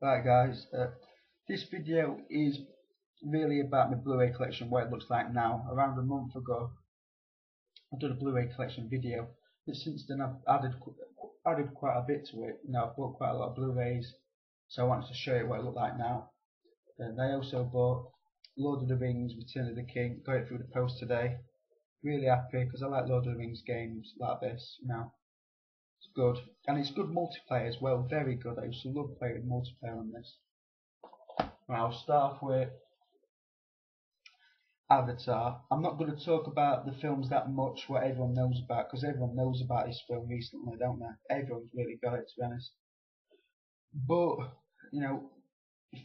Right guys, this video is really about my Blu-ray collection, what it looks like now. Around a month ago I did a Blu-ray collection video, but since then I've added quite a bit to it. I've bought quite a lot of Blu-rays, so I wanted to show you what it looked like now. And I also bought Lord of the Rings, Return of the King, got it through the post today. Really happy because I like Lord of the Rings games like this. It's good, and it's good multiplayer as well, very good. I used to love playing multiplayer on this. I'll start with Avatar. I'm not going to talk about the films that much, what everyone knows about, because everyone knows about this film recently, don't they? Everyone's really got it, to be honest. But, you know,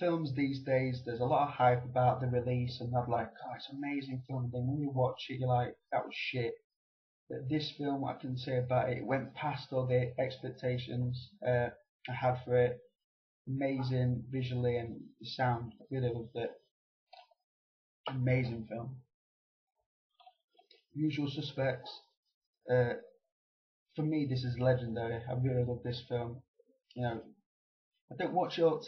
films these days, there's a lot of hype about the release, and they're like, oh, it's an amazing film. Then when you watch it, you're like, that was shit. But this film, what I can say about it, it went past all the expectations I had for it. Amazing visually and the sound. I really loved it. Amazing film. Usual Suspects. Uh, for me, this is legendary. I really love this film. You know, I don't watch it. All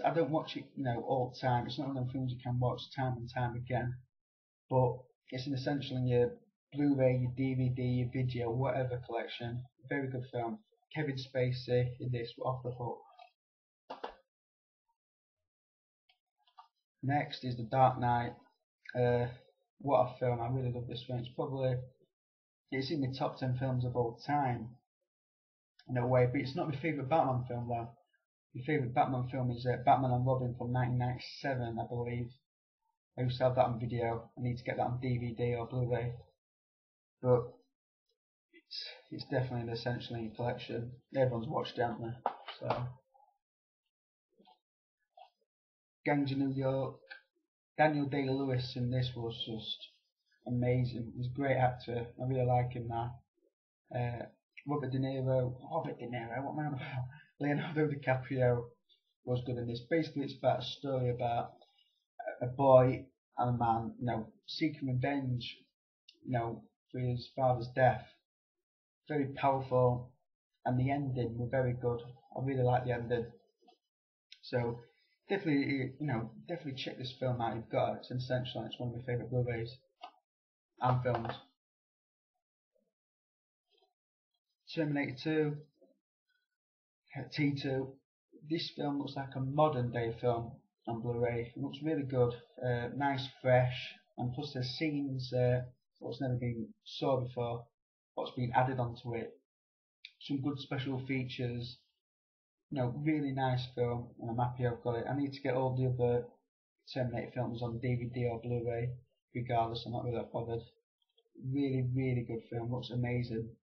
the time. It's not one of them films you can watch time and time again. But it's an essential in your Blu-ray, your DVD, your video, whatever collection. Very good film. Kevin Spacey in this, off the hook. Next is The Dark Knight. What a film! I really love this film. It's in my top 10 films of all time, in a way. But it's not my favourite Batman film though. My favourite Batman film is Batman and Robin from 1997, I believe. I used to have that on video. I need to get that on DVD or Blu-ray. But it's definitely an essential in your collection. Everyone's watched it, haven't they? So, Gangs of New York. Daniel Day-Lewis in this was just amazing. He's a great actor. I really like him now. Robert De Niro, what am I on about? Leonardo DiCaprio was good in this. Basically, it's about a story about a boy and a man, seeking revenge, for his father's death. Very powerful, and the ending were very good. I really like the ending. So definitely check this film out. You've got it. It's essential. It's one of my favourite Blu-rays and films. Terminator 2, T2. This film looks like a modern day film on Blu-ray. It looks really good, nice, fresh, and plus there's scenes what's never been saw before, what's been added onto it. Some good special features. Really nice film, and I'm happy I've got it. I need to get all the other Terminator films on DVD or Blu-ray. Regardless, I'm not really that bothered. Really, really good film. Looks amazing.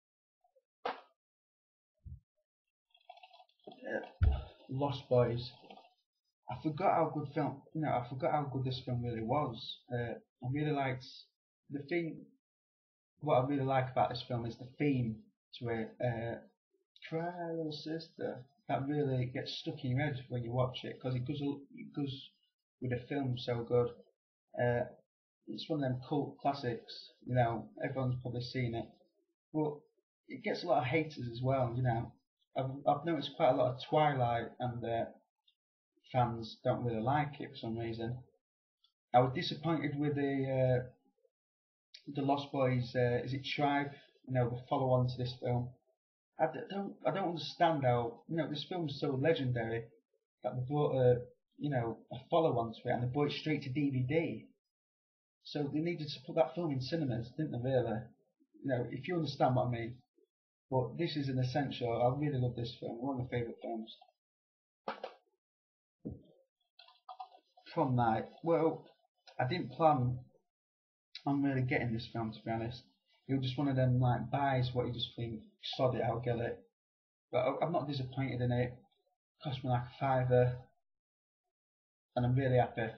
Lost Boys. I forgot how good film. I forgot how good this film really was. I really liked the thing. What I really like about this film is the theme to it. Cry, little sister. That really gets stuck in your head when you watch it because it goes with the film so good. It's one of them cult classics. Everyone's probably seen it, but it gets a lot of haters as well. I've noticed quite a lot of Twilight and fans don't really like it for some reason. I was disappointed with the Lost Boys. Is it Tribe? The follow-on to this film. I don't understand how this film's so legendary that they brought a follow-on to it and they brought it straight to DVD. So they needed to put that film in cinemas, didn't they? Really? If you understand what I mean. But this is an essential. I really love this film. One of my favourite films. Prom Night. Well, I didn't plan on really getting this film, to be honest. It was just one of them like buys what you just think, sod it, I'll get it. But I'm not disappointed in it. It cost me like a fiver, and I'm really happy.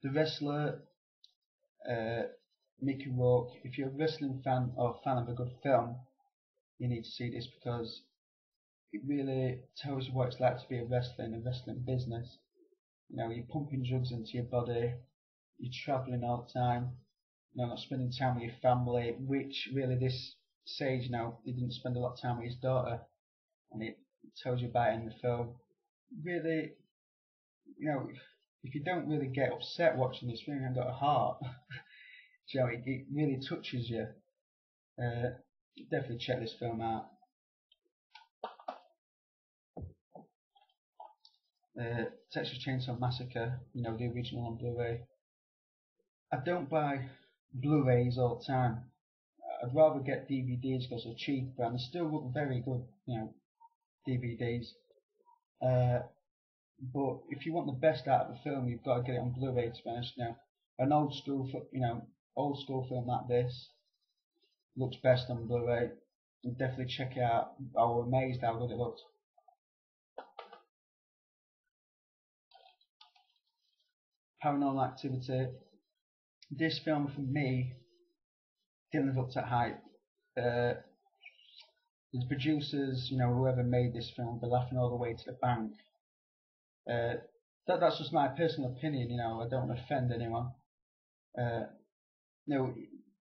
The Wrestler, Mickey Rourke. If you're a wrestling fan or fan of a good film, you need to see this because it really tells you what it's like to be a wrestler in a wrestling business. You're pumping drugs into your body, you're travelling all the time, not spending time with your family, which really this says, you know, he didn't spend a lot of time with his daughter, and it tells you about it in the film. Really, you know, if you don't really get upset watching this film, you've got a heart. You know, it really touches you. Definitely check this film out. Texas Chainsaw Massacre, you know, the original on Blu-ray. I don't buy Blu-rays all the time. I'd rather get DVDs because they're cheaper and they still look very good, you know, DVDs. But if you want the best out of the film, you've got to get it on Blu-ray. To be honest, you know, an old school film like this looks best on Blu-ray. And definitely check it out. I was amazed how good it looked. Paranormal Activity. This film for me didn't live up to hype. The producers, you know, whoever made this film, were laughing all the way to the bank. That's just my personal opinion, you know. I don't want to offend anyone. You know,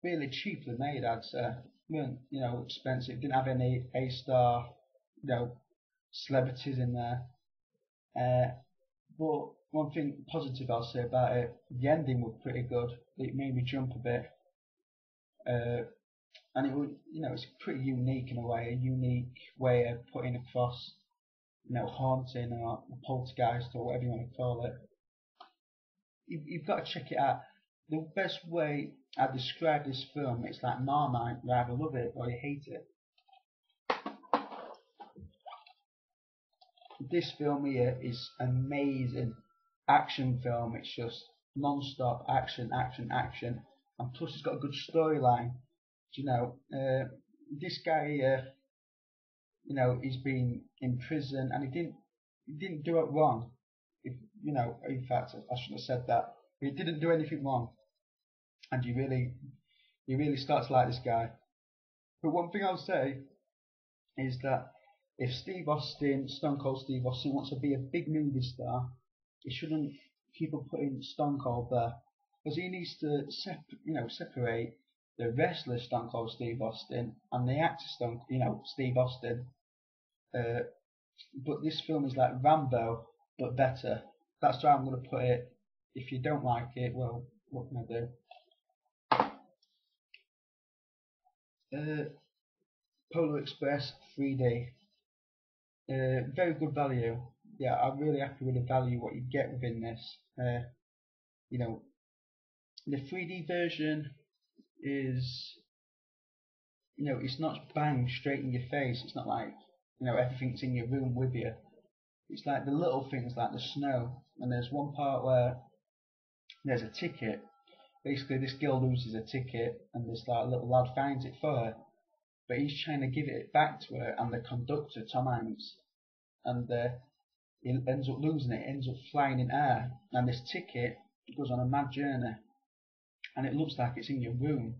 really cheaply made, I'd say. Weren't, you know, expensive. Didn't have any A-star, you know, celebrities in there. But one thing positive I'll say about it, the ending was pretty good. It made me jump a bit. And it was, you know, it's pretty unique in a way, a unique way of putting across, you know, haunting or poltergeist or whatever you want to call it. You've got to check it out. The best way I describe this film, it's like Marmite. You either love it or you hate it. This film here is amazing. Action film. It's just non-stop action, action, action, and plus it's got a good storyline. You know, this guy here, you know, he's been in prison and he didn't do it wrong. If, you know, in fact, I shouldn't have said that. He didn't do anything wrong, and you really start to like this guy. But one thing I'll say is that if Steve Austin, Stone Cold Steve Austin, wants to be a big movie star, he shouldn't keep on putting Stone Cold there, because he needs to separate the wrestler Stone Cold Steve Austin and the actor Steve Austin. But this film is like Rambo, but better. That's how I'm going to put it. If you don't like it, well, what can I do? Polar Express 3D. Very good value. Yeah, I'm really happy with the value what you get within this. You know, the 3D version is, you know, it's not bang straight in your face. It's not like, you know, everything's in your room with you. It's like the little things like the snow. And there's one part where there's a ticket. Basically, this girl loses a ticket, and this like little lad finds it for her, but he's trying to give it back to her, and the conductor, Tom Hanks, and he ends up losing it, ends up flying in air, and this ticket goes on a mad journey, and it looks like it's in your room.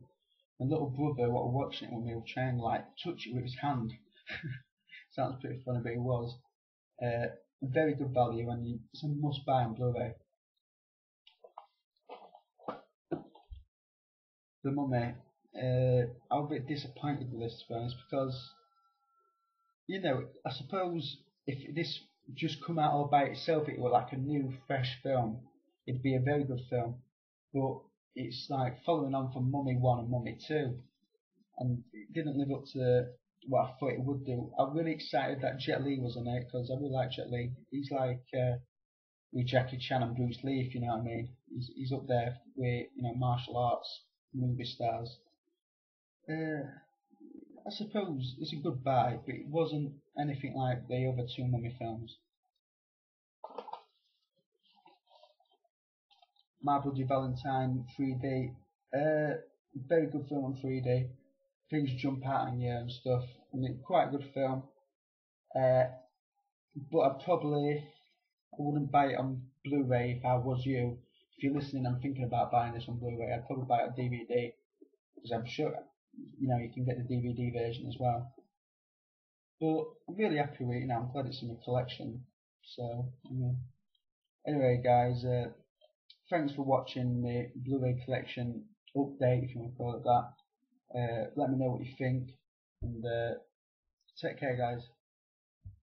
And little brother, what was watching it with me, was trying to like touch it with his hand. Sounds pretty funny, but it was. Very good value, and it's a must buy on Blu-ray. The Mummy. I was a bit disappointed with this, to be honest, because, you know, I suppose if this just come out all by itself, it were like a new, fresh film, it'd be a very good film. But it's like following on from Mummy 1 and Mummy 2, and it didn't live up to what I thought it would do. I'm really excited that Jet Li was in it, because I really like Jet Li. He's like with Jackie Chan and Bruce Lee, if you know what I mean. He's up there with, you know, martial arts movie stars. I suppose it's a good buy, but it wasn't anything like the other two Mummy films. My Bloody Valentine 3D. Very good film on 3D. Things jump out on you and stuff. And it's quite a good film. Uh, but I wouldn't buy it on Blu-ray if I was you. If you're listening and thinking about buying this on Blu-ray, I'd probably buy it on DVD, because I'm sure, you know, you can get the DVD version as well. But I'm really happy with it. You know, I'm glad it's in my collection. So, anyway, guys, thanks for watching the Blu-ray collection update, if you want to call it that. Let me know what you think. And take care, guys.